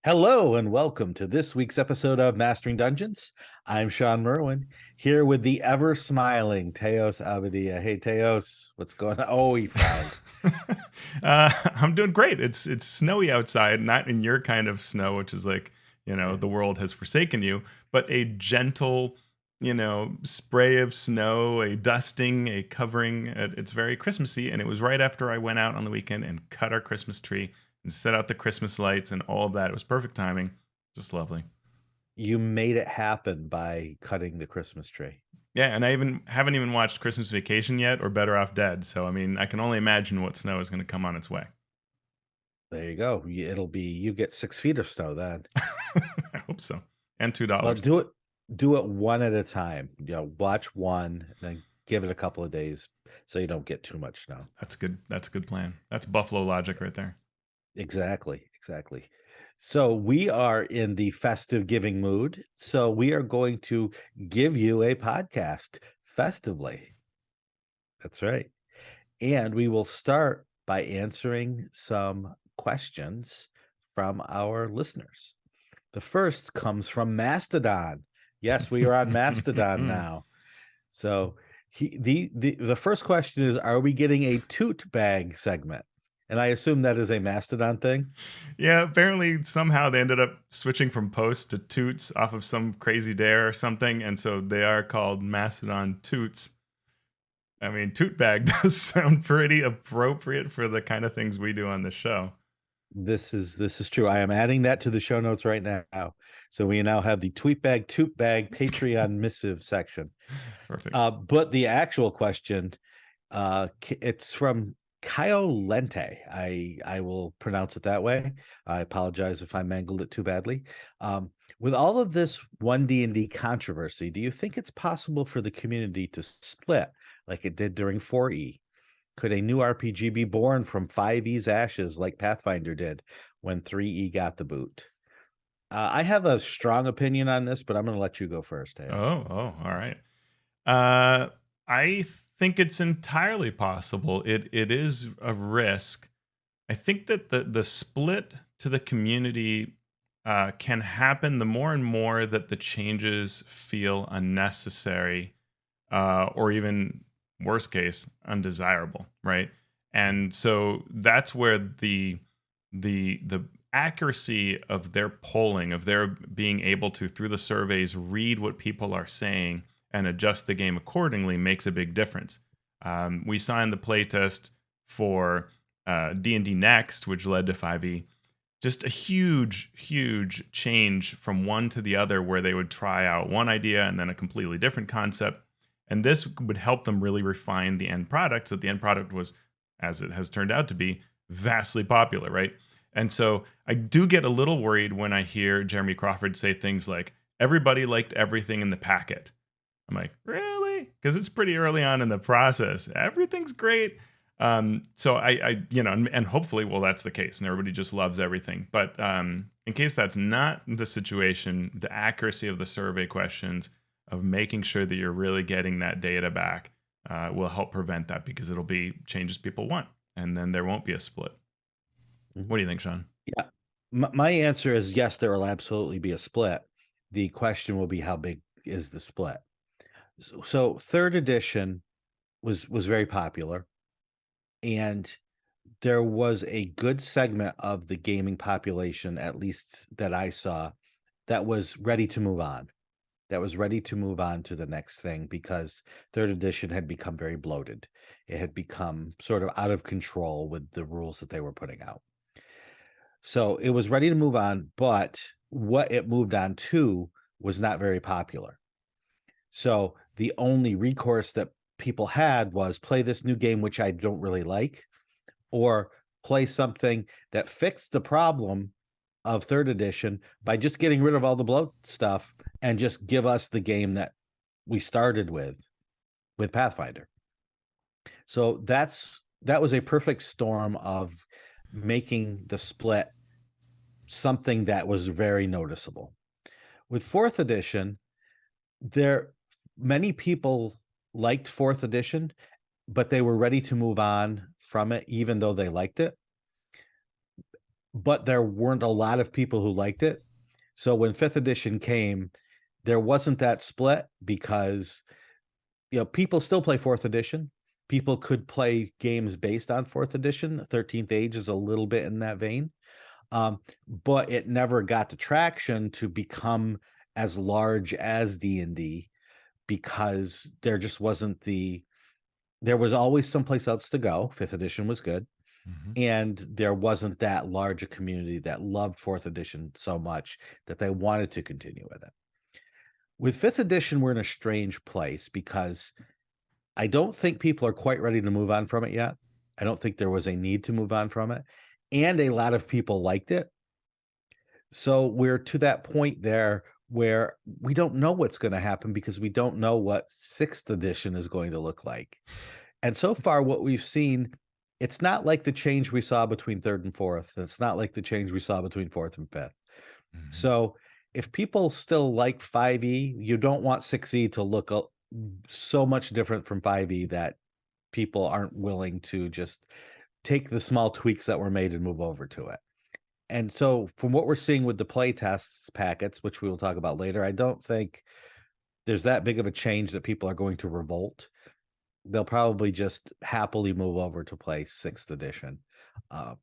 Hello and welcome to this week's episode of Mastering Dungeons. I'm Shawn Merwin, here with the ever-smiling Teos Abadia. Hey, Teos, what's going on? Oh, he frowned. I'm doing great. It's snowy outside, not in your kind of snow, which is like, Yeah. the world has forsaken you, but a gentle, spray of snow, a dusting, a covering. It's very Christmassy, and it was right after I went out on the weekend and cut our Christmas tree and set out the Christmas lights and all of that. It was perfect timing. Just lovely. You made it happen by cutting the Christmas tree. Yeah, and I haven't even watched Christmas Vacation yet or Better Off Dead. So I mean, I can only imagine what snow is going to come on its way. There you go. It'll be, you get 6 feet of snow then. I hope so. And Well, $2. do it one at a time. Watch one, then give it a couple of days so you don't get too much snow. That's good. That's a good plan. That's Buffalo logic right there. Exactly. So we are in the festive giving mood. So we are going to give you a podcast festively. That's right. And we will start by answering some questions from our listeners. The first comes from Mastodon. Yes, we are on Mastodon now. So the first question is, are we getting a Tootbag segment? And I assume that is a Mastodon thing. Yeah, apparently somehow they ended up switching from posts to toots off of some crazy dare or something, and so they are called Mastodon Toots. I mean, Tootbag does sound pretty appropriate for the kind of things we do on the show. This is true. I am adding that to the show notes right now. So we now have the Tweetbag Tootbag Patreon missive section. Perfect. But the actual question, it's from Kyle Lente. I will pronounce it that way. I apologize if I mangled it too badly. With all of this 1D&D controversy, do you think it's possible for the community to split like it did during 4E? Could a new RPG be born from 5E's ashes like Pathfinder did when 3E got the boot? I have a strong opinion on this, but I'm going to let you go first, Teos. Oh, all right. I think it's entirely possible. It is a risk. I think that the split to the community can happen the more and more that the changes feel unnecessary, or even worst case undesirable, right? And so that's where the accuracy of their polling, of their being able to through the surveys read what people are saying and adjust the game accordingly makes a big difference. We saw in the playtest for D&D Next, which led to 5e, just a huge change from one to the other, where they would try out one idea and then a completely different concept. And this would help them really refine the end product. So the end product was, as it has turned out to be, vastly popular, right? And so I do get a little worried when I hear Jeremy Crawford say things like, everybody liked everything in the packet. I'm like, really? Because it's pretty early on in the process. Everything's great. So and hopefully, well, that's the case, and everybody just loves everything. But in case that's not the situation, the accuracy of the survey questions, of making sure that you're really getting that data back, will help prevent that, because it'll be changes people want, and then there won't be a split. Mhm. What do you think, Shawn? Yeah. My answer is yes, there will absolutely be a split. The question will be, how big is the split? So third edition was very popular, and there was a good segment of the gaming population, at least that I saw, that was ready to move on. That was ready to move on to the next thing, because third edition had become very bloated. It had become sort of out of control with the rules that they were putting out. So it was ready to move on, but what it moved on to was not very popular. So the only recourse that people had was play this new game, which I don't really like, or play something that fixed the problem of third edition by just getting rid of all the bloat stuff and just give us the game that we started with Pathfinder. So that was a perfect storm of making the split something that was very noticeable. With fourth edition, there many people liked fourth edition, but they were ready to move on from it, even though they liked it. but there weren't a lot of people who liked it. So when 5th edition came, there wasn't that split because, people still play 4th edition. People could play games based on 4th edition. 13th Age is a little bit in that vein. But it never got the traction to become as large as D&D because there just wasn't there was always someplace else to go. 5th edition was good. Mhm. And there wasn't that large a community that loved 4th edition so much that they wanted to continue with it. With 5th edition, we're in a strange place because I don't think people are quite ready to move on from it yet. I don't think there was a need to move on from it. And a lot of people liked it. So we're to that point there where we don't know what's going to happen because we don't know what 6th edition is going to look like. And so far, what we've seen, it's not like the change we saw between 3rd and 4th. It's not like the change we saw between 4th and 5th. Mhm. So if people still like 5e, you don't want 6e to look so much different from 5e that people aren't willing to just take the small tweaks that were made and move over to it. And so from what we're seeing with the play tests packets, which we will talk about later, I don't think there's that big of a change that people are going to revolt. They'll probably just happily move over to play 6th edition. Uh,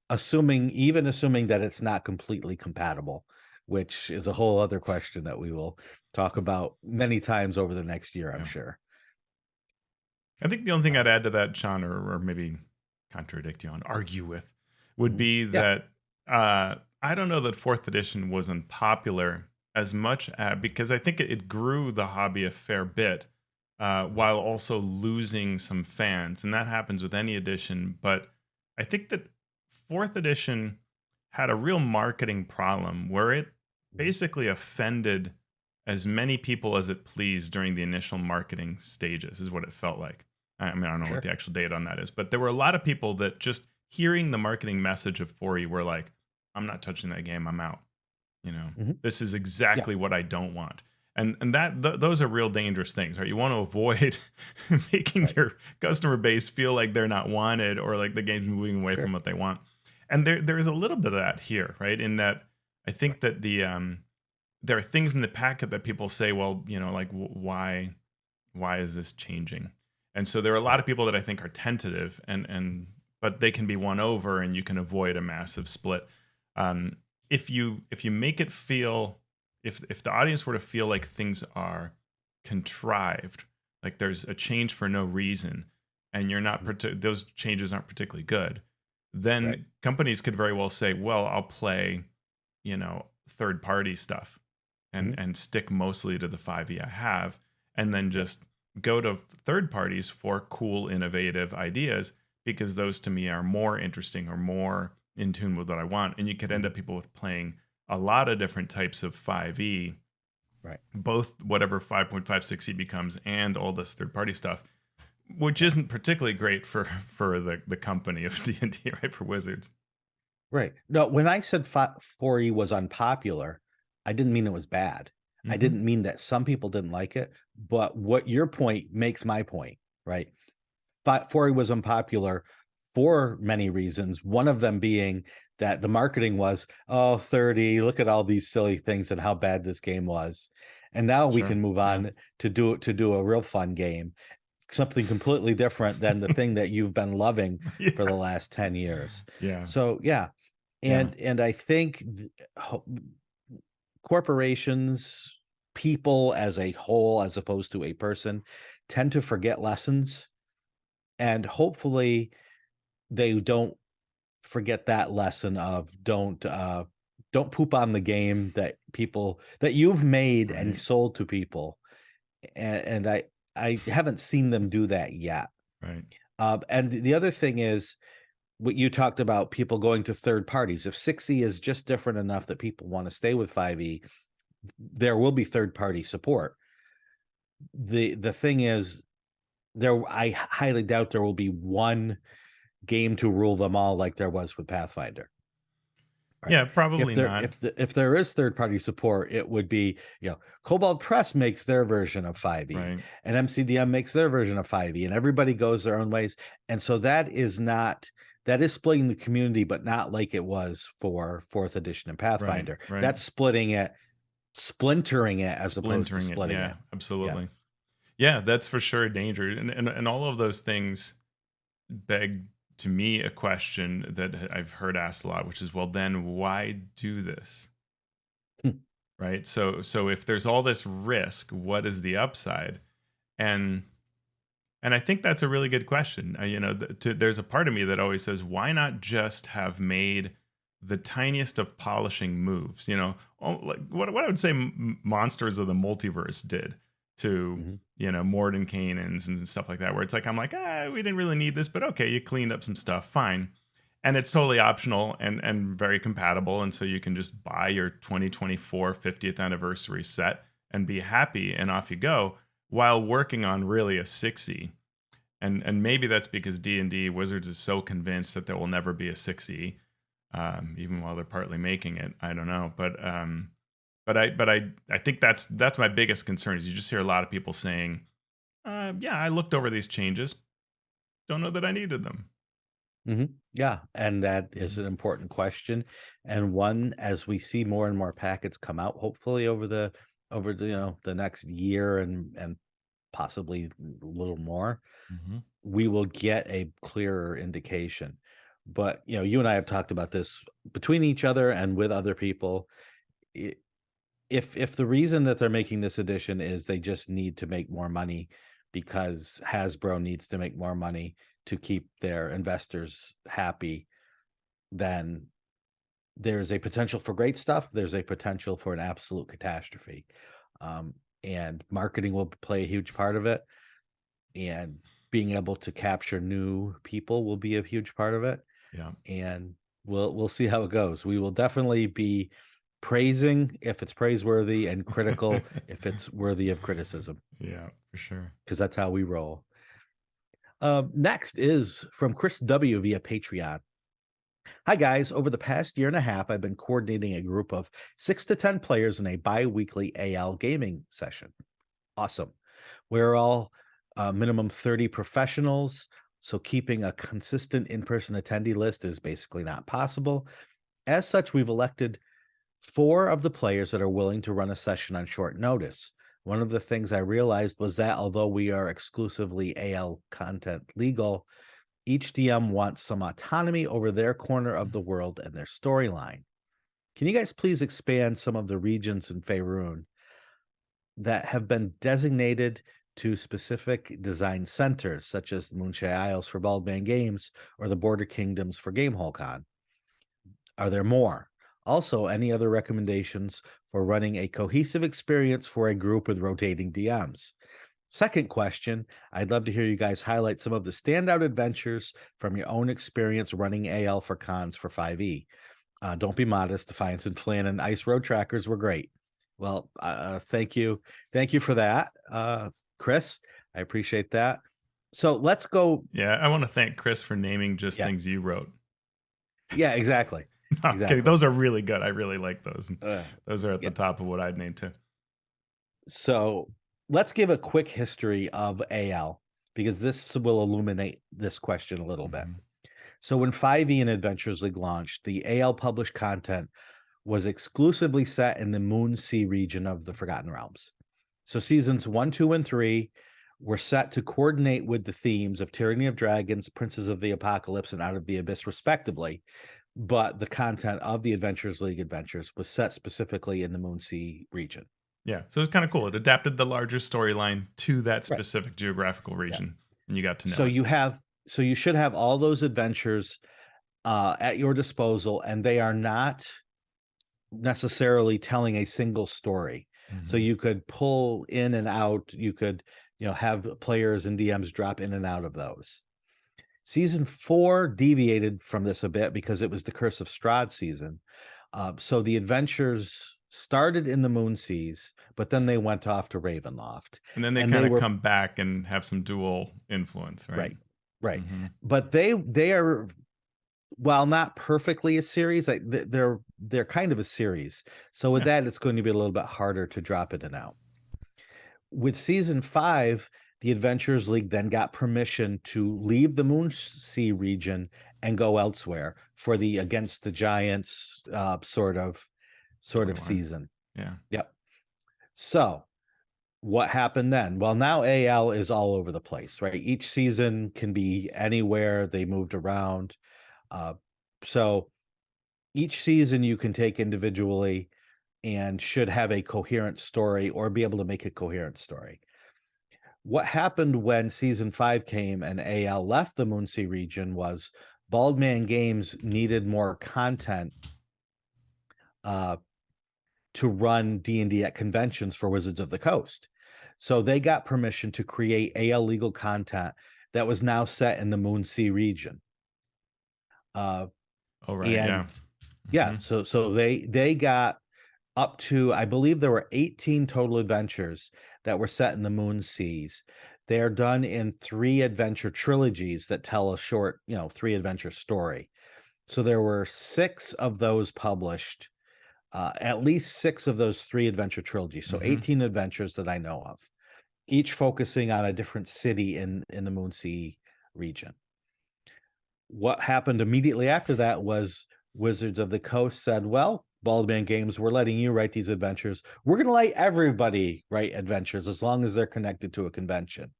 assuming that it's not completely compatible, which is a whole other question that we will talk about many times over the next year, I'm Yeah. sure. I think the only thing Uh, I'd add to that, Sean, or maybe contradict you on, argue with, would mhm. be Yeah, that I don't know that 4th edition was unpopular as much because I think it grew the hobby a fair bit mhm, while also losing some fans. And that happens with any edition. But I think that 4th edition had a real marketing problem where it mhm. basically offended as many people as it pleased during the initial marketing stages, is what it felt like. I mean, I don't know what Sure. the actual date on that is, but there were a lot of people that just hearing the marketing message of 4E were like, I'm not touching that game. I'm out. You know, Mhm. this is Yeah, exactly what I don't want. And those are real dangerous things, right? You want to avoid making right. your customer base feel like they're not wanted or like the game's moving away from Sure. what they want. And there is a little bit of that here, right? In that I Right. think that there are things in the packet that people say, well, like why is this changing? And so there are a lot Right. of people that I think are tentative, but they can be won over, and you can avoid a massive split. Um, if you make it feel, if the audience were to feel like things are contrived, like there's a change for no reason, and you're not Mhm. those changes aren't particularly good, Right. then companies could very well say, well, I'll play, third party stuff and Mhm. stick mostly to the 5e I have, and then Right. just go to third parties for cool, innovative ideas because those to me are more interesting or more in tune with what I want. And you could end Mhm. up people with playing a lot of different types of 5e, Right. both whatever 5.56e becomes and all this third party stuff, which Right. isn't particularly great for the company of D&D, right? For Wizards. Right. No, when I said 4E was unpopular, I didn't mean it was bad. I Hmm. didn't mean that some people didn't like it, but what your point makes my point, right? 4E was unpopular for many reasons. One of them being that the marketing was, oh, 30, look at all these silly things and how bad this game was. And now we Sure. can move Yeah. on to do a real fun game, something completely different than the thing that you've been loving for Yeah. the last 10 years. Yeah. So, yeah. Yeah. And I think corporations, people as a whole, as opposed to a person, tend to forget lessons, and hopefully they don't forget that lesson of don't poop on the game that you've made and Right. sold to people. And I haven't seen them do that yet. Right. And the other thing is what you talked about, people going to third parties. If 6E is just different enough that people want to stay with 5E, there will be third party support. The thing is, I highly doubt there will be one game to rule them all like there was with Pathfinder. Right. Yeah, probably not. If there is third party support, it would be, Cobalt Press makes their version of 5e, Right. and MCDM makes their version of 5e, and everybody goes their own ways. And so that is not that is splitting the community, but not like it was for fourth edition and Right, Pathfinder. right. That's splitting it, splintering it as opposed to Splintering it. splitting Yeah, it. Yeah. absolutely. Yeah, that's for sure a danger. And all of those things beg to me a question that I've heard asked a lot, which is, well, then why do this? Right? So if there's all this risk, what is the upside? And and I think that's a really good question. There's a part of me that always says, why not just have made the tiniest of polishing moves? Like what I would say Monsters of the Multiverse did to Mhm. Mordenkainen's and stuff like that, where it's like I'm like, we didn't really need this, but okay, you cleaned up some stuff, fine. And it's totally optional and very compatible, and so you can just buy your 2024 50th anniversary set and be happy, and off you go while working on really a 6e. And maybe that's because D&D Wizards is so convinced that there will never be a 6e, even while they're partly making it. I don't know, but I think that's my biggest concern. Is you just hear a lot of people saying, "Yeah, I looked over these changes. Don't know that I needed them." Yeah, and that is Mhm. an important question, and one as we see more and more packets come out, hopefully over the the next year and possibly a little more, Mhm. we will get a clearer indication. But you and I have talked about this between each other and with other people. I- if the reason that they're making this edition is they just need to make more money because Hasbro needs to make more money to keep their investors happy, then there's a potential for great stuff. There's a potential for an absolute catastrophe. Um, and marketing will play a huge part of it. And being able to capture new people will be a huge part of it. Yeah. And we'll see how it goes. We will definitely be praising if it's praiseworthy and critical if it's worthy of criticism, Yeah, for sure. because that's how we roll. Next is from Chris W via Patreon. Hi, guys. Over the past year and a half, I've been coordinating a group of 6 to 10 players in a bi weekly AL gaming session. Awesome. We're all minimum 30 professionals. So keeping a consistent in person attendee list is basically not possible. As such, we've elected 4 of the players that are willing to run a session on short notice. One of the things I realized was that although we are exclusively AL content legal, each DM wants some autonomy over their corner of the world and their storyline. Can you guys please expand some of the regions in Faerun that have been designated to specific design centers, such as the Moonshine Isles for Baldman Games or the Border Kingdoms for Gamehole Con? Are there more? Also, any other recommendations for running a cohesive experience for a group with rotating DMs? Second question, I'd love to hear you guys highlight some of the standout adventures from your own experience running AL for cons for 5e. Don't be modest. Defiance and Flynn and Ice Road Trackers were great. Well, thank you. Thank you for that, Chris. I appreciate that. So let's go. Yeah, I want to thank Chris for naming just Yeah. things you wrote. Yeah, exactly. No, I'm kidding. Exactly. Those are really good. I really like those. Uh, Those are at the yeah. top of what I'd name too. So let's give a quick history of AL because this will illuminate this question a little bit. Mhm. So when 5e and Adventures League launched, the AL published content was exclusively set in the Moon Sea region of the Forgotten Realms. So seasons 1, 2, and 3 were set to coordinate with the themes of Tyranny of Dragons, Princes of the Apocalypse, and Out of the Abyss, respectively. But the content of the Adventures League adventures was set specifically in the Moon Sea region. Yeah, so it's kind of cool. It adapted the larger storyline to that Right. specific geographical Yeah. region, and you got to So know it. you should have all those adventures at your disposal, and they are not necessarily telling a single story. So Mhm. you could pull in and out, you could, have players and DMs drop in and out of those. Season 4 deviated from this a bit because it was the Curse of Strahd season. So the adventures started in the Moon Seas, but then they went off to Ravenloft. And then they And kind they of were come back and have some dual influence, right? right, right. Mhm. But they are, while not perfectly a series, they're kind of a series. So with Yeah. that, it's going to be a little bit harder to drop in and out. With season 5, The Adventurers League then got permission to leave the Moonsea region and go elsewhere for the Against the Giants sort of Storyline. season. Yeah. Yep. So what happened then? Well, now AL is all over the place, right? Each season can be anywhere. They moved around. So each season you can take individually and should have a coherent story or be able to make a coherent story. What happened when season 5 came and AL left the Moonsea region was Baldman Games needed more content uh, to run D&D at conventions for Wizards of the Coast. So they got permission to create AL legal content that was now set in the Moonsea region. Oh, right. And Yeah. yeah, Hmm. so they got up to, I believe there were 18 total adventures that were set in the Moonseas. They are done in 3 adventure trilogies that tell a short, 3 adventure story. So there were 6 of those published, at least 6 of those 3 adventure trilogies. So Hmm. 18 adventures that I know of, each focusing on a different city in the Moonsea region. What happened immediately after that was Wizards of the Coast said, well, Baldman Games, we're letting you write these adventures. We're going to let everybody write adventures as long as they're connected to a convention.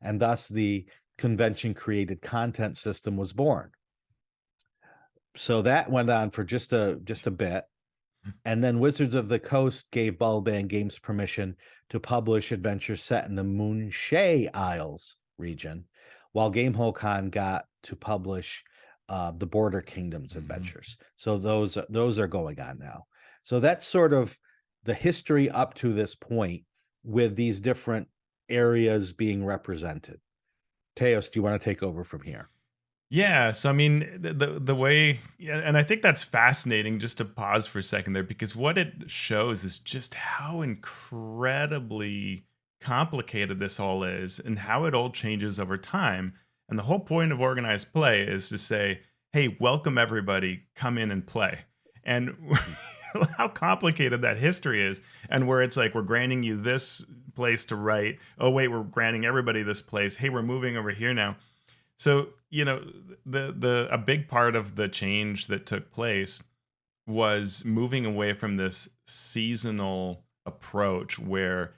And thus the convention created content system was born. So that went on for just a bit. And then Wizards of the Coast gave Baldman Games permission to publish adventures set in the Moonshae Isles region, while Gamehole Con got to publish the Border Kingdoms Hmm. adventures. So those are going on now. So that's sort of the history up to this point with these different areas being represented. Teos, do you want to take over from here? Yeah, so I mean, the way, yeah, and I think that's fascinating. Just to pause for a second there, because what it shows is just how incredibly complicated this all is, and how it all changes over time. And the whole point of organized play is to say, "Hey, welcome everybody, come in and play." And how complicated that history is, and where it's like we're granting you this place to write. Oh wait, we're granting everybody this place. Hey, we're moving over here now. So, the a big part of the change that took place was moving away from this seasonal approach where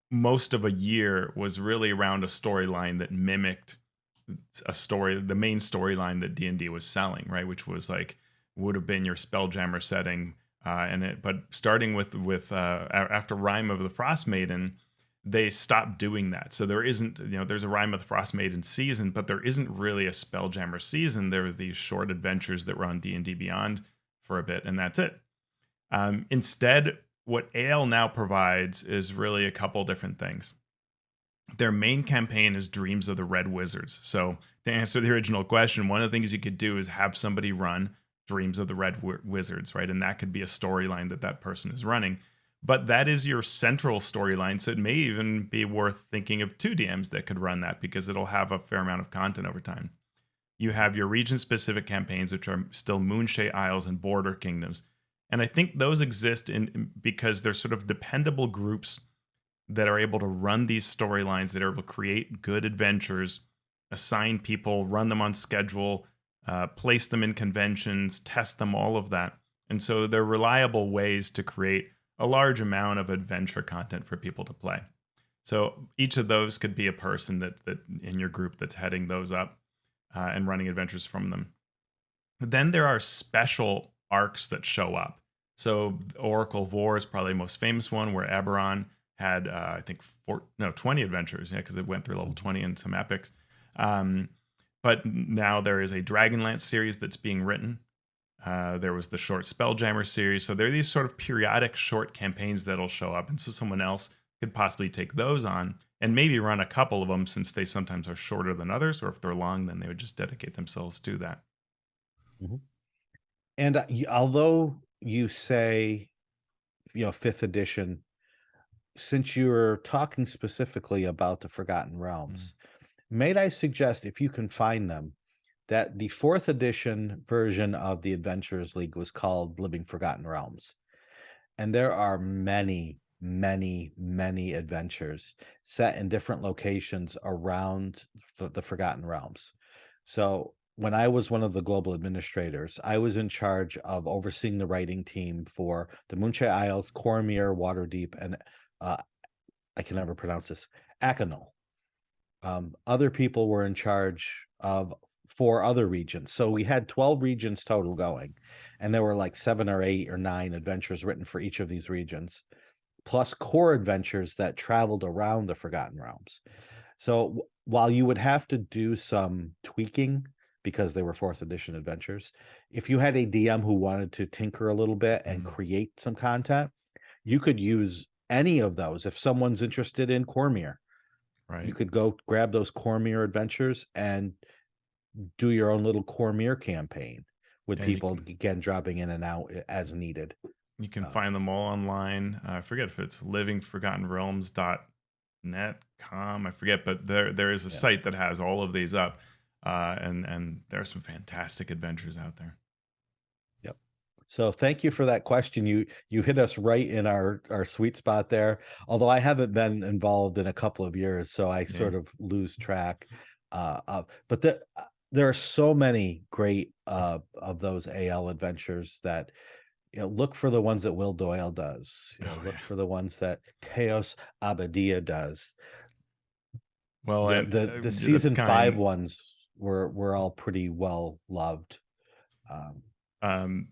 most of a year was really around a storyline that mimicked the main storyline that D&D was selling, right? Which was like would have been your Spelljammer setting, but starting with after Rime of the Frost Maiden, they stopped doing that. So there isn't, there's a Rime of the Frost Maiden season, but there isn't really a Spelljammer season. There was these short adventures that were on D&D Beyond for a bit, and that's it. Instead, what AL now provides is really a couple different things. Their main campaign is Dreams of the Red Wizards. So, to answer the original question, one of the things you could do is have somebody run Dreams of the Red Wizards, right? And that could be a storyline that person is running. But that is your central storyline. So, it may even be worth thinking of 2 DMs that could run that because it'll have a fair amount of content over time. You have your region specific campaigns, which are still Moonshae Isles and Border Kingdoms. And I think those exist because they're sort of dependable groups that are able to run these storylines, that are able to create good adventures, assign people, run them on schedule, place them in conventions, test them, all of that. And so they're reliable ways to create a large amount of adventure content for people to play. So each of those could be a person that in your group that's heading those up and running adventures from them. Then there are special arcs that show up. So Oracle of War is probably the most famous one, where Eberron had I think 20 adventures, yeah, because it went through level 20 and some epics. But now there is a Dragonlance series that's being written. There was the short Spelljammer series. So there are these sort of periodic short campaigns that'll show up, and so someone else could possibly take those on and maybe run a couple of them, since they sometimes are shorter than others, or if they're long, then they would just dedicate themselves to that. Mhm. And although you say, 5th edition, since you're talking specifically about the Forgotten Mm. Realms, may I suggest, if you can find them, that the 4th edition version of the Adventurers League was called Living Forgotten Realms. And there are many, many adventures set in different locations around the Forgotten Realms. So when I was one of the global administrators, I was in charge of overseeing the writing team for the Moonshine Isles, Cormyr, Waterdeep, and uh, I can never pronounce this, Ackernell. Other people were in charge of 4 other regions. So we had 12 regions total going, and there were like 7 or 8 or 9 adventures written for each of these regions, plus core adventures that traveled around the Forgotten Realms. So while you would have to do some tweaking because they were 4th edition adventures, if you had a DM who wanted to tinker a little bit and Mm, create some content, you could use any of those. If someone's interested in Cormyr, you right. could go grab those Cormyr adventures and do your own little Cormyr campaign with And you people can again dropping in and out as needed. you can Um, find them all online. I forget if it's livingforgottenrealms.net.com. I forget, but there is a yeah. site that has all of these up, and there are some fantastic adventures out there. Yep. So thank you for that question. You hit us right in our sweet spot there. Although I haven't been involved in a couple of years, so I Yeah. sort of lose track. But there are so many great of those AL adventures that look for the ones that Will Doyle does. Oh yeah. Look for the ones that Teos Abadia does. Well, The and the that's season 5 kind. ones were all pretty well loved. Um, Um,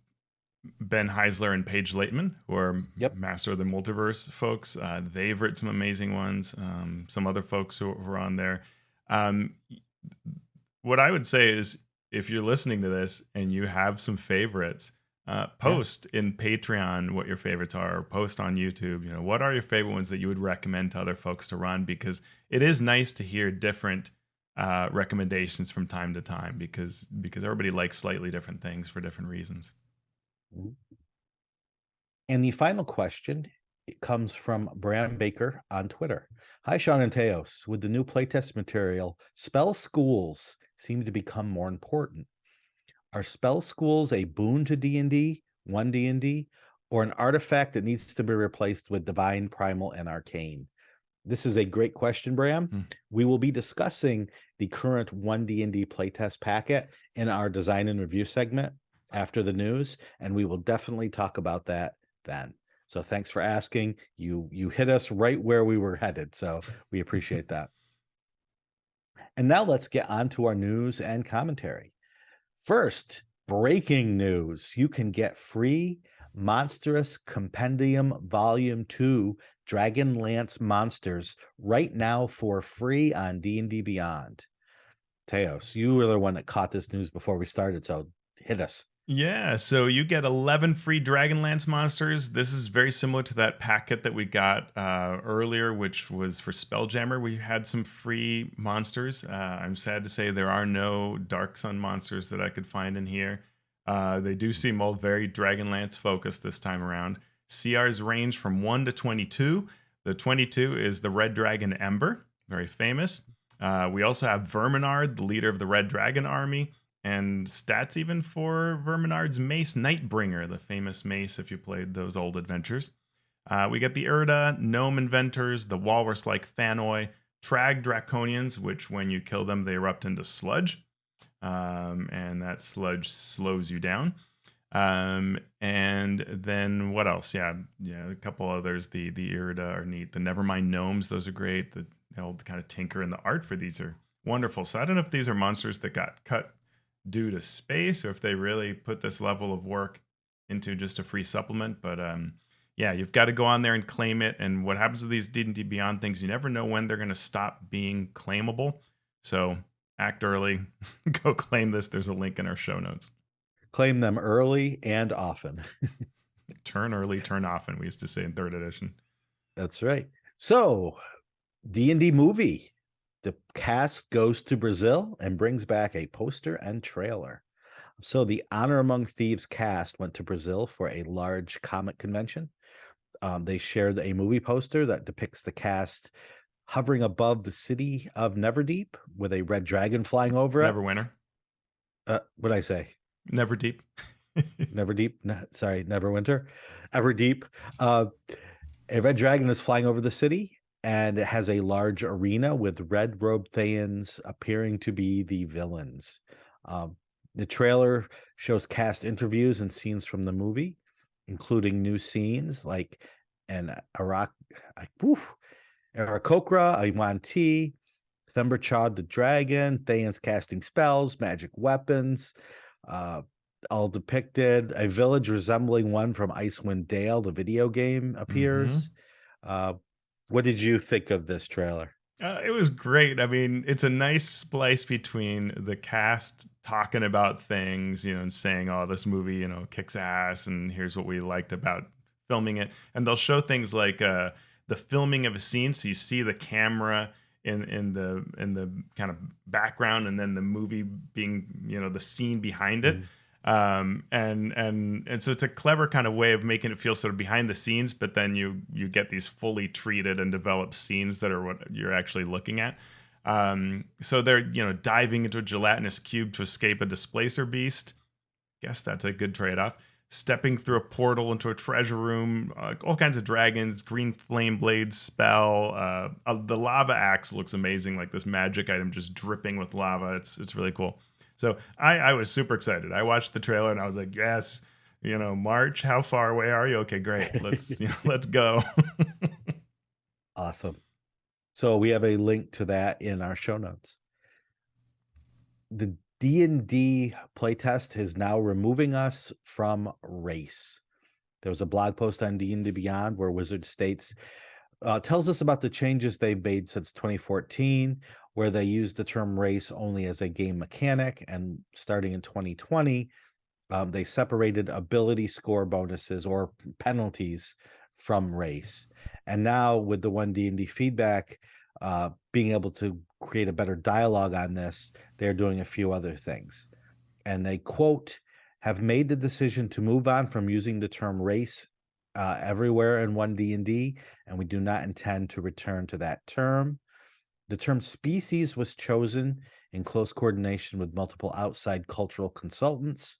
Ben Heisler and Paige Laitman, who are yep. Master of the Multiverse folks. They've written some amazing ones. Some other folks who are on there. Um, what I would say is, if you're listening to this and you have some favorites, Yeah. post in Patreon what your favorites are, or post on YouTube. What are your favorite ones that you would recommend to other folks to run? Because it is nice to hear different recommendations from time to time, because everybody likes slightly different things for different reasons. Mhm. And the final question, it comes from Bram Baker on Twitter. Hi, Shawn and Teos. With the new playtest material, spell schools seem to become more important. Are spell schools a boon to D&D, 1 D&D, or an artifact that needs to be replaced with divine, primal, and arcane? This is a great question, Bram. Hmm. We will be discussing the current 1 D&D playtest packet in our design and review segment after the news, and we will definitely talk about that then. So thanks for asking. You hit us right where we were headed, so we appreciate that. And now let's get on to our news and commentary. First, breaking news. You can get free Monstrous Compendium Volume 2 Dragonlance Monsters right now for free on D&D Beyond. Teos, you were the one that caught this news before we started, so hit us. Yeah, so you get 11 free Dragonlance monsters. This is very similar to that packet that we got earlier, which was for Spelljammer. We had some free monsters. I'm sad to say there are no Dark Sun monsters that I could find in here. They do seem all very Dragonlance focused this time around. CRs range from 1 to 22. The 22 is the Red Dragon Ember, very famous. We also have Verminard, the leader of the Red Dragon Army, and stats even for Verminard's Mace Nightbringer, the famous mace if you played those old adventures. We get the Urda, Gnome Inventors, the Walrus like Thanoi, Trag Draconians, which when you kill them, they erupt into sludge. And that sludge slows you down. And then what else? Yeah, a couple others. The Irida are neat. The Nevermind Gnomes, those are great. They'll kind of tinker in the art for these are wonderful. So I don't know if these are monsters that got cut due to space, or if they really put this level of work into just a free supplement. But yeah, you've got to go on there and claim it. And what happens with these D&D Beyond things, you never know when they're going to stop being claimable. So act early, go claim this. There's a link in our show notes. Claim them early and often. Turn early, turn often, we used to say in 3rd edition. That's right. So, D&D movie. The cast goes to Brazil and brings back a poster and trailer. So the Honor Among Thieves cast went to Brazil for a large comic convention. They shared a movie poster that depicts the cast hovering above the city of Neverdeep with a red dragon flying over it. Neverwinter. What did I say? Neverdeep. Neverdeep? Sorry, Neverwinter. Everdeep. Uh, A red dragon is flying over the city, and it has a large arena with red robed Thayans appearing to be the villains. Um, the trailer shows cast interviews and scenes from the movie, including new scenes like an Aarakocra, a Yuan-Ti, Thumberchod the dragon, Thayans casting spells, magic weapons, uh, all depicted. A village resembling one from Icewind Dale, the video game, Hmm. appears. Uh, what did you think of this trailer? It was great. I mean, it's a nice splice between the cast talking about things, and saying, "Oh, this movie, kicks ass," and here's what we liked about filming it. And they'll show things like the filming of a scene, so you see the camera in the kind of background, and then the movie being, the scene behind it. Mhm. And so it's a clever kind of way of making it feel sort of behind the scenes, but then you get these fully treated and developed scenes that are what you're actually looking at. So they're, diving into a gelatinous cube to escape a displacer beast. Guess that's a good trade-off. Stepping through a portal into a treasure room, all kinds of dragons, green flame blades spell. The lava axe looks amazing, like this magic item just dripping with lava. It's really cool. So I was super excited. I watched the trailer and I was like, yes, March. How far away are you? Okay, great. Let's let's go. Awesome. So we have a link to that in our show notes. The D&D playtest is now removing us from race. There was a blog post on D&D Beyond where Wizard states tells us about the changes they've made since 2014, where they used the term race only as a game mechanic, and starting in 2020, they separated ability score bonuses or penalties from race. And now with the 1D&D feedback, being able to create a better dialogue on this, they're doing a few other things. And they quote, have made the decision to move on from using the term race everywhere in 1D&D, and we do not intend to return to that term. The term species was chosen in close coordination with multiple outside cultural consultants.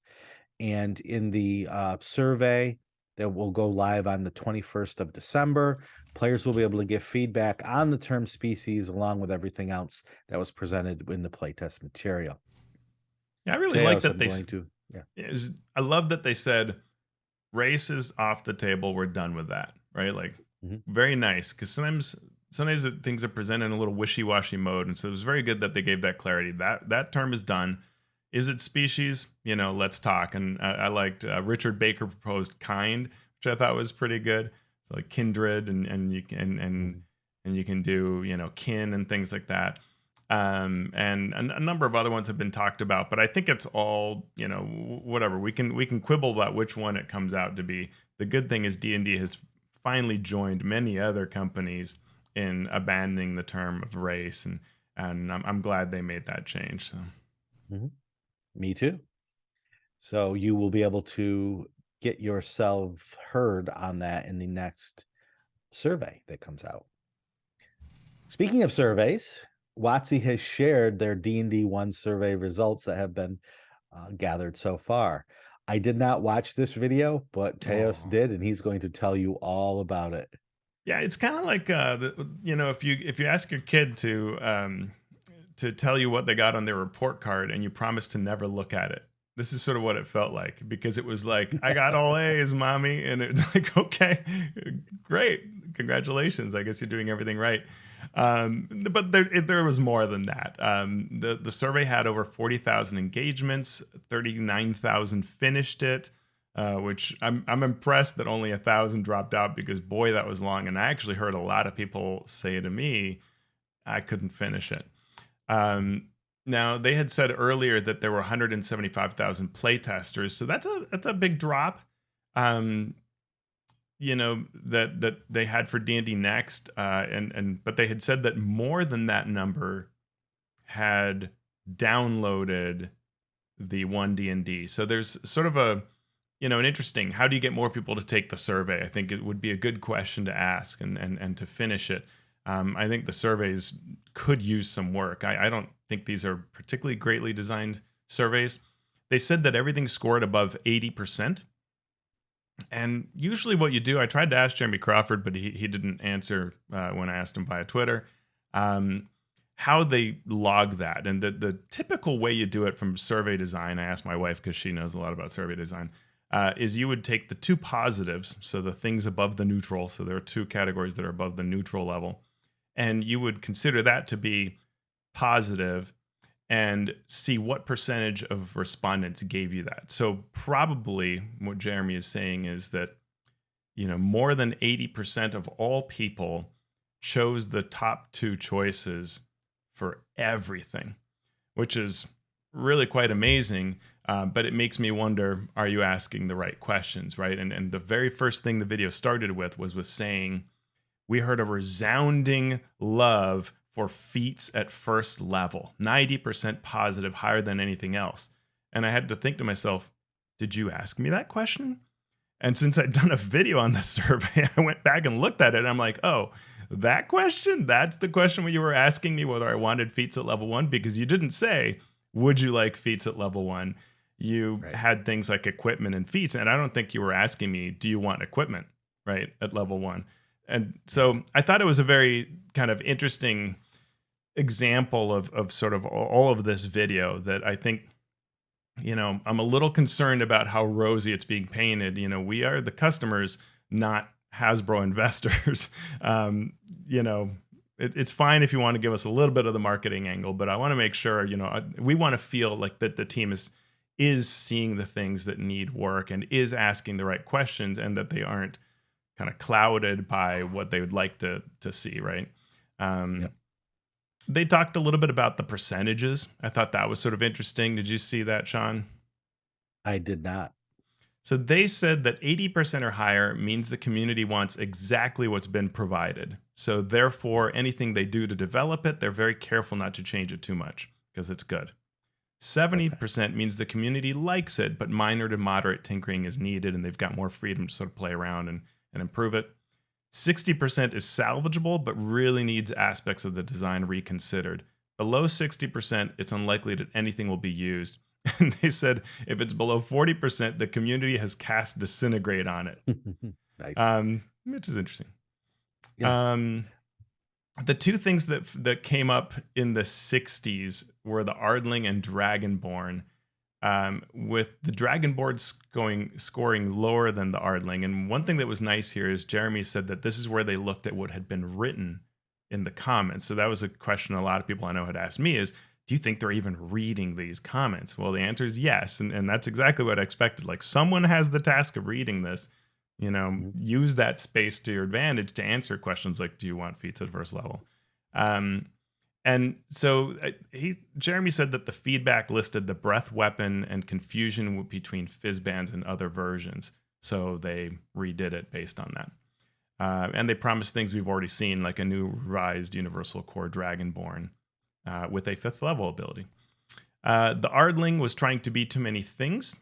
And in the survey that will go live on the 21st of December, players will be able to give feedback on the term species along with everything else that was presented in the playtest material. Yeah, I really like Teos, that I'm going to, yeah. I love that they said race is off the table. We're done with that, right? Like, Mhm. very nice, because sometimes things are presented in a little wishy-washy mode, and so it was very good that they gave that clarity. That term is done. Is it species? Let's talk. And I liked Richard Baker proposed kind, which I thought was pretty good. So like kindred, and you can Mhm. and you can do kin and things like that. And a number of other ones have been talked about, but I think it's all whatever. We can quibble about which one it comes out to be. The good thing is D&D has finally joined many other companies in abandoning the term of race, and I'm glad they made that change. So. Mhm. Me too. So you will be able to get yourself heard on that in the next survey that comes out. Speaking of surveys, WotC has shared their D&D 1 survey results that have been gathered so far. I did not watch this video, but Teos Oh. did, and he's going to tell you all about it. Yeah, it's kind of like if you ask your kid to tell you what they got on their report card and you promise to never look at it. This is sort of what it felt like, because it was like, I got all A's, mommy, and it's like, okay, great, congratulations. I guess you're doing everything right. But there was more than that. The survey had over 40,000 engagements, 39,000 finished it. Which I'm impressed that only 1,000 dropped out, because boy, that was long. And I actually heard a lot of people say to me, I couldn't finish it. Um, Now they had said earlier that there were 175,000 playtesters, so that's a big drop. Um, that they had for D&D Next, and but they had said that more than that number had downloaded the one D&D. So there's sort of an interesting, how do you get more people to take the survey? I think it would be a good question to ask, and to finish it. I think the surveys could use some work. I don't think these are particularly greatly designed surveys. They said that everything scored above 80%. And usually, what you do, I tried to ask Jeremy Crawford, but he didn't answer when I asked him via Twitter. Um, how they log that, and the typical way you do it from survey design. I asked my wife because she knows a lot about survey design. Is you would take the two positives, so the things above the neutral. So there are two categories that are above the neutral level, and you would consider that to be positive and see what percentage of respondents gave you that. So probably what Jeremy is saying is that, more than 80% of all people chose the top two choices for everything, which is really quite amazing. But it makes me wonder, are you asking the right questions, right? And the very first thing the video started with was saying, we heard a resounding love for feats at first level, 90% positive, higher than anything else. And I had to think to myself, did you ask me that question? And since I'd done a video on this survey, I went back and looked at it. And I'm like, oh, that question? That's the question where you were asking me whether I wanted feats at level 1, because you didn't say, would you like feats at level 1? You Right. had things like equipment and feats. And I don't think you were asking me, do you want equipment, right, at level 1? And Right. so I thought it was a very kind of interesting example of sort of all of this video that I think, I'm a little concerned about how rosy it's being painted. We are the customers, not Hasbro investors. um, you know, it's fine if you want to give us a little bit of the marketing angle, but I want to make sure, we want to feel like that the team is seeing the things that need work and is asking the right questions, and that they aren't kind of clouded by what they would like to see, right? Um, Yep. they talked a little bit about the percentages. I thought that was sort of interesting. Did you see that, Shawn? I did not. So they said that 80% or higher means the community wants exactly what's been provided. So therefore, anything they do to develop it, they're very careful not to change it too much because it's good. Okay. 70% means the community likes it, but minor to moderate tinkering is needed, and they've got more freedom to sort of play around and improve it. 60% is salvageable, but really needs aspects of the design reconsidered. Below 60%, it's unlikely that anything will be used. And they said if it's below 40%, the community has cast disintegrate on it, Nice. which is interesting. Yeah. Um, the two things that came up in the 60s were the Ardling and Dragonborn, with the Dragonborn scoring lower than the Ardling. And one thing that was nice here is Jeremy said that this is where they looked at what had been written in the comments. So that was a question a lot of people I know had asked me is, do you think they're even reading these comments? Well, the answer is yes. And that's exactly what I expected. Like, someone has the task of reading this, Mhm. use that space to your advantage to answer questions like, do you want feats at first level? Um, and so Jeremy said that the feedback listed the breath weapon and confusion between Fizzbands and other versions. So they redid it based on that. And they promised things we've already seen, like a new revised Universal Core Dragonborn with a 5th level ability. The Ardling was trying to be too many things,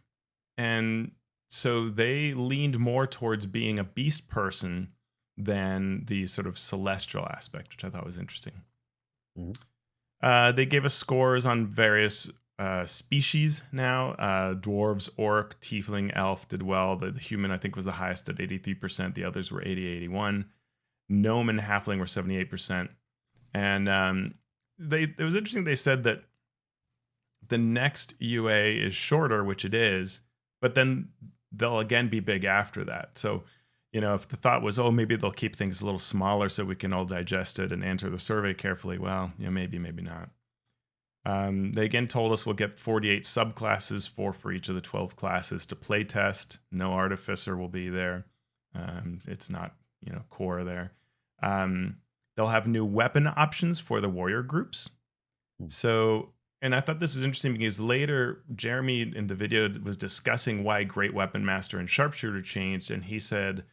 and so they leaned more towards being a beast person than the sort of celestial aspect, which I thought was interesting. Mhm. They gave us scores on various species now. Dwarves, orc, tiefling, elf did well. The human, I think, was the highest at 83%. The others were 80, 81. Gnome and halfling were 78%. And it was interesting. They said that the next UA is shorter, which it is, but then they'll again be big after that. So, if the thought was, oh, maybe they'll keep things a little smaller so we can all digest it and answer the survey carefully, well, maybe, maybe not. They again told us we'll get 48 subclasses, 4 for each of the 12 classes to play test. No artificer will be there. It's not, core there. Um, they'll have new weapon options for the warrior groups. Mm. So, and I thought this is interesting because later Jeremy in the video was discussing why Great Weapon Master and Sharpshooter changed, and he said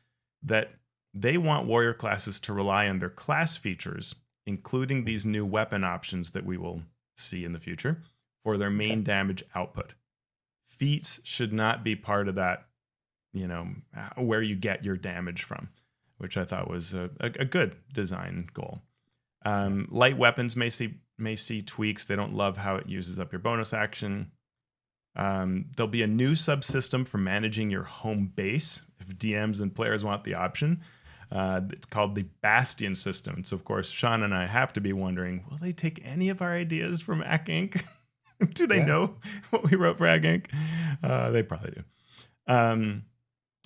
that they want warrior classes to rely on their class features, including Mhm. these new weapon options that we will see in the future, for their Okay. main damage output. Feats should not be part of that, where you get your damage from, which I thought was a good design goal. Yeah. Light weapons may see tweaks. They don't love how it uses up your bonus action. There'll be a new subsystem for managing your home base if DMs and players want the option. It's called the Bastion system. So, of course, Shawn and I have to be wondering, will they take any of our ideas from Acq Inc? Do they Yeah. know what we wrote for Acq Inc? They probably do.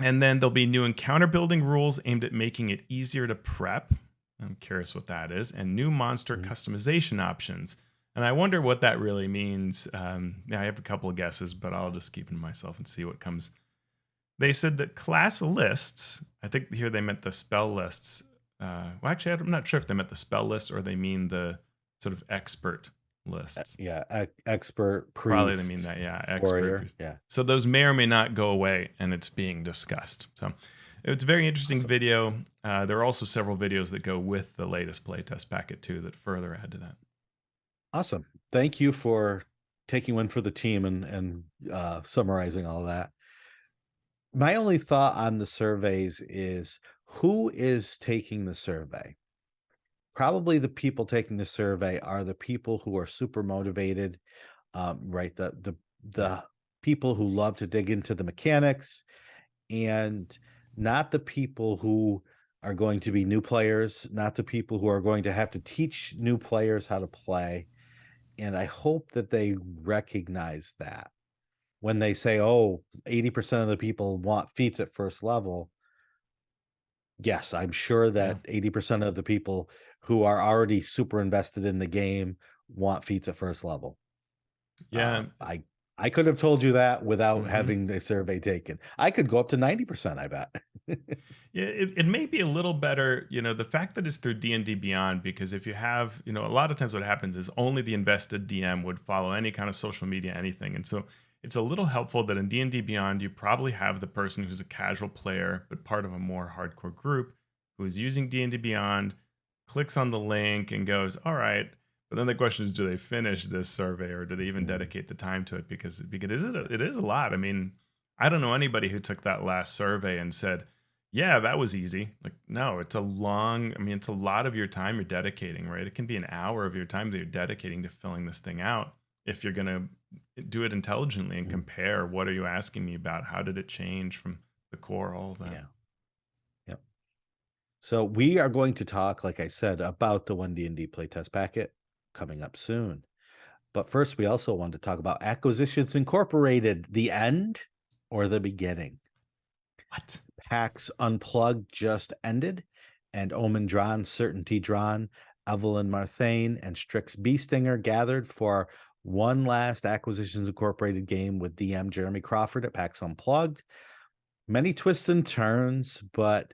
And then there'll be new encounter building rules aimed at making it easier to prep. I'm curious what that is. And new monster Mhm. customization options. And I wonder what that really means. Yeah, I have a couple of guesses, but I'll just keep it to myself and see what comes. They said that class lists, I think here they meant the spell lists. Well, actually, I'm not sure if they meant the spell list or they mean the sort of expert lists. Yeah, expert, Probably they mean priest, that, yeah, expert. warrior. Yeah, So those may or may not go away, and it's being discussed. So it's a very interesting awesome. video. There are also several videos that go with the latest playtest packet too that further add to that. Awesome. Thank you for taking one for the team and summarizing all that. My only thought on the surveys is who is taking the survey? Probably the people taking the survey are the people who are super motivated, right? The people who love to dig into the mechanics, and not the people who are going to be new players, not the people who are going to have to teach new players how to play. And I hope that they recognize that when they say, oh, 80% of the people want feats at first level. Yes, I'm sure Yeah. that 80% of the people who are already super invested in the game want feats at first level. Yeah. I could have told you that without Mhm. having the survey taken. I could go up to 90%, I bet. Yeah, it may be a little better, the fact that it's through D&D Beyond, because if you have, a lot of times what happens is only the invested DM would follow any kind of social media, anything. And so it's a little helpful that in D&D Beyond, you probably have the person who's a casual player, but part of a more hardcore group who is using D&D Beyond, clicks on the link and goes, all right. But then the question is, do they finish this survey or do they even Mhm. dedicate the time to it? Because it is a lot. I mean, I don't know anybody who took that last survey and said, yeah, that was easy. Like, no, it's it's a lot of your time you're dedicating, right? It can be an hour of your time that you're dedicating to filling this thing out if you're going to do it intelligently and Mhm. compare what are you asking me about? How did it change from the core, all of that. Yeah. Yep. So we are going to talk, like I said, about the 1D&D playtest packet coming up soon. But first, we also want to talk about Acquisitions Incorporated, the end or the beginning. What? PAX Unplugged just ended, and Omen Drawn, Certainty Drawn, Evelyn Marthane, and Strix Beestinger gathered for one last Acquisitions Incorporated game with DM Jeremy Crawford at PAX Unplugged. Many twists and turns, but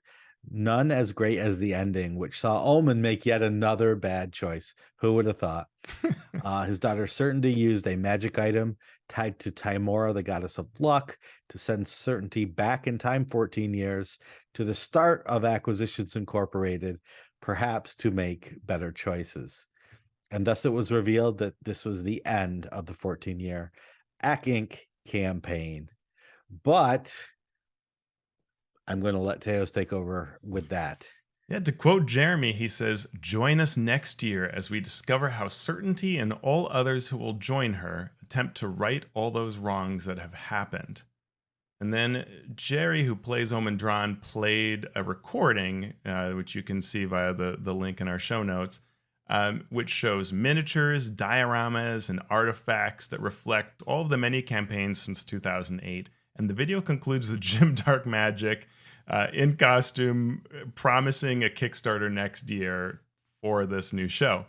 none as great as the ending, which saw Omen make yet another bad choice. Who would have thought? His daughter Certainty used a magic item tied to Timora, the goddess of luck, to send Certainty back in time 14 years to the start of Acquisitions Incorporated, perhaps to make better choices. And thus it was revealed that this was the end of the 14-year Acq Inc campaign. But I'm going to let Teos take over with that. Yeah, to quote Jeremy, he says, "Join us next year as we discover how Certainty and all others who will join her attempt to right all those wrongs that have happened." And then Jerry, who plays Omen Drawn, played a recording, which you can see via the link in our show notes, which shows miniatures, dioramas, and artifacts that reflect all of the many campaigns since 2008. And the video concludes with Jim Dark Magic in costume, promising a Kickstarter next year for this new show.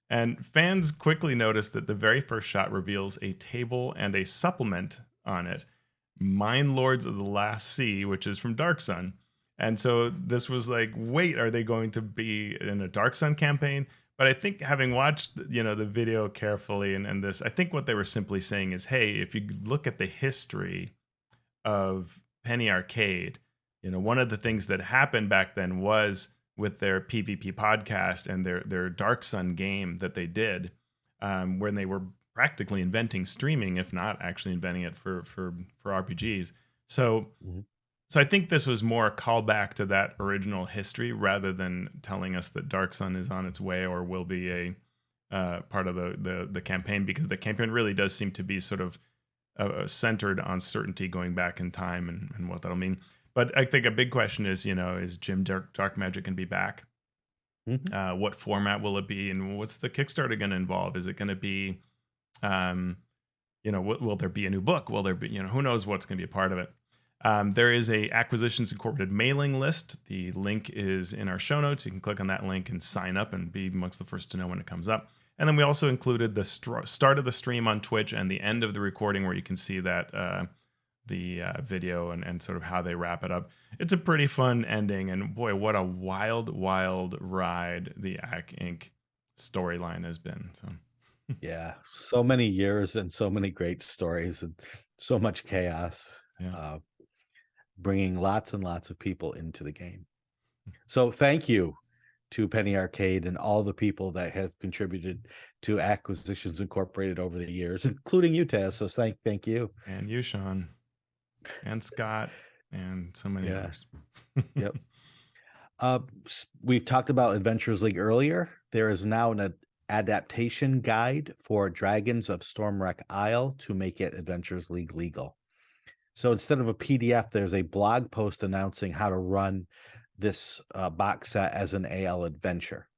And fans quickly noticed that the very first shot reveals a table and a supplement on it, Mind Lords of the Last Sea, which is from Dark Sun. And so this was like, wait, are they going to be in a Dark Sun campaign? But I think having watched, the video carefully and this, I think what they were simply saying is, hey, if you look at the history of Penny Arcade, one of the things that happened back then was with their PvP podcast and their Dark Sun game that they did, when they were practically inventing streaming, if not actually inventing it for RPGs. So Mhm. so I think this was more a callback to that original history rather than telling us that Dark Sun is on its way or will be a part of the campaign, because the campaign really does seem to be sort of centered on certainty going back in time and what that'll mean. But I think a big question is, is Jim Dark Magic going to be back? Mhm. What format will it be, and what's the Kickstarter going to involve? Is it going to be, um, will there be a new book? Will there be, who knows what's going to be a part of it? There is a Acquisitions Incorporated mailing list. The link is in our show notes. You can click on that link and sign up and be amongst the first to know when it comes up. And then we also included the start of the stream on Twitch and the end of the recording where you can see that the video and sort of how they wrap it up. It's a pretty fun ending, and boy, what a wild ride the Acq Inc storyline has been. So Yeah, so many years and so many great stories and so much chaos, yeah, uh, bringing lots and lots of people into the game. So thank you to Penny Arcade and all the people that have contributed to Acquisitions Incorporated over the years, including you, Taz. So thank you. and you, Shawn, and Scott, and so many Yeah. others. Yep. We've talked about Adventures League earlier. There is now an adaptation guide for Dragons of Stormwreck Isle to make it Adventures League legal. So instead of a PDF, there's a blog post announcing how to run this box set as an AL adventure.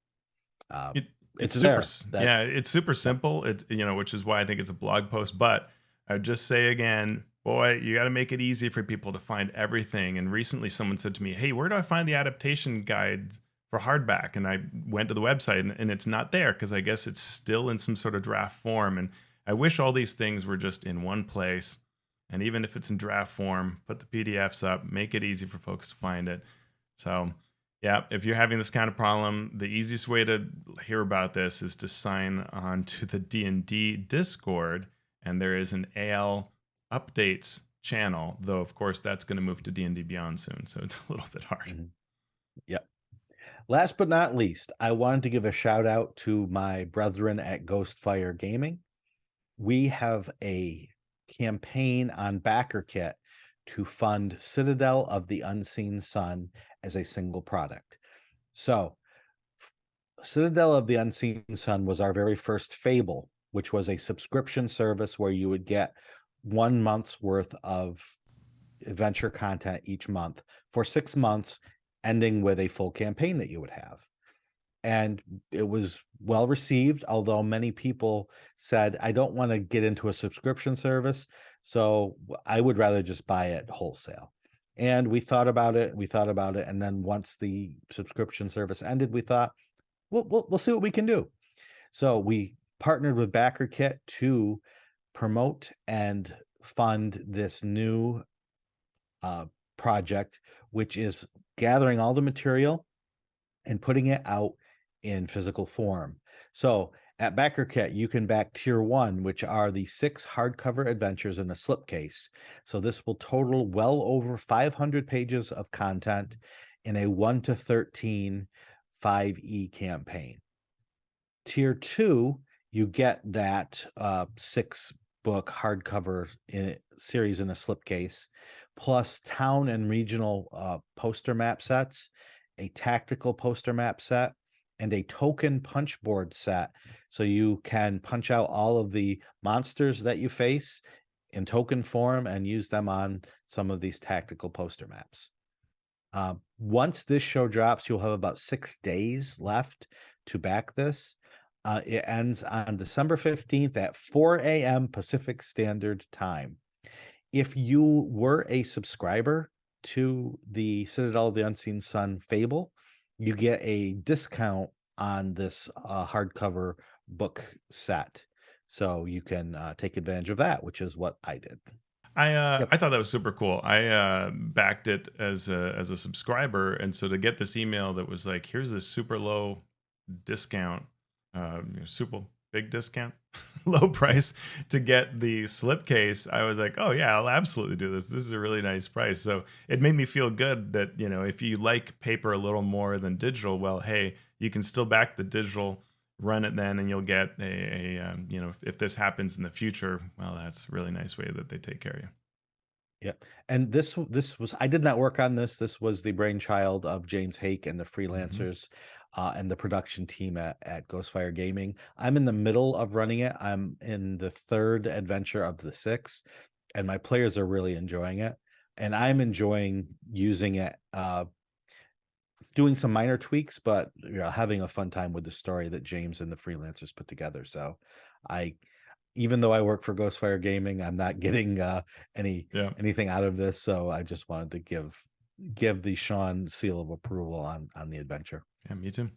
Uh, It it's it's super there. s That yeah, it's super Yep. simple. It's which is why I think it's a blog post, but I would just say again, boy, you gotta make it easy for people to find everything, and recently someone said to me, "Hey, where do I find the adaptation guides for hardback?" And I went to the website and it's not there because I guess it's still in some sort of draft form, and I wish all these things were just in one place, and even if it's in draft form, put the PDFs up, make it easy for folks to find it. So yeah, if you're having this kind of problem, the easiest way to hear about this is to sign on to the D&D Discord, and there is an AL updates channel, though of course that's going to move to D&D Beyond soon, so it's a little bit hard. Mhm. Yep. Last but not least, I wanted to give a shout out to my brethren at Ghostfire Gaming. We have a campaign on BackerKit to fund Citadel of the Unseen Sun as a single product. So, Citadel of the Unseen Sun was our very first Fable, which was a subscription service where you would get 1 month's worth of adventure content each month for 6 months, ending with a full campaign that you would have. And it was well received, although many people said, I don't want to get into a subscription service, so I would rather just buy it wholesale. And we thought about it, we thought about it, and then once the subscription service ended, we thought, we'll see what we can do. So we partnered with BackerKit to promote and fund this new uh, project, which is gathering all the material and putting it out in physical form. So at BackerKit, you can back tier 1, which are the 6 hardcover adventures in a slipcase. So this will total well over 500 pages of content in a 1 to 13 5e campaign. Tier 2, you get that 6-book hardcover series in a slipcase, plus town and regional poster map sets, a tactical poster map set, and a token punch board set. So you can punch out all of the monsters that you face in token form and use them on some of these tactical poster maps. Once this show drops, you'll have about 6 days left to back this. It ends on December 15th at 4 a.m. Pacific Standard Time. If you were a subscriber to the Citadel of the Unseen Sun Fable, you get a discount on this hardcover book set. So you can take advantage of that, which is what I did. Yep. I thought that was super cool. I backed it as a subscriber, and so to get this email that was like, "Here's this super low discount, super big discount, low price to get the slipcase," I was like, "Oh yeah, I'll absolutely do this. This is a really nice price." So it made me feel good that if you like paper a little more than digital, well, hey, you can still back the digital, run it then, and you'll get if this happens in the future, well, that's a really nice way that they take care of you. Yep. And this was I did not work on this. This was the brainchild of James Hake and the Hmm. freelancers. and the production team at Ghostfire Gaming. I'm in the middle of running it. I'm in the third adventure of the six, and my players are really enjoying it. And I'm enjoying using it, doing some minor tweaks, but having a fun time with the story that James and the freelancers put together. So I, even though I work for Ghostfire Gaming, I'm not getting any Yeah. anything out of this. So I just wanted to give the Shawn seal of approval on the adventure. Yeah, me too.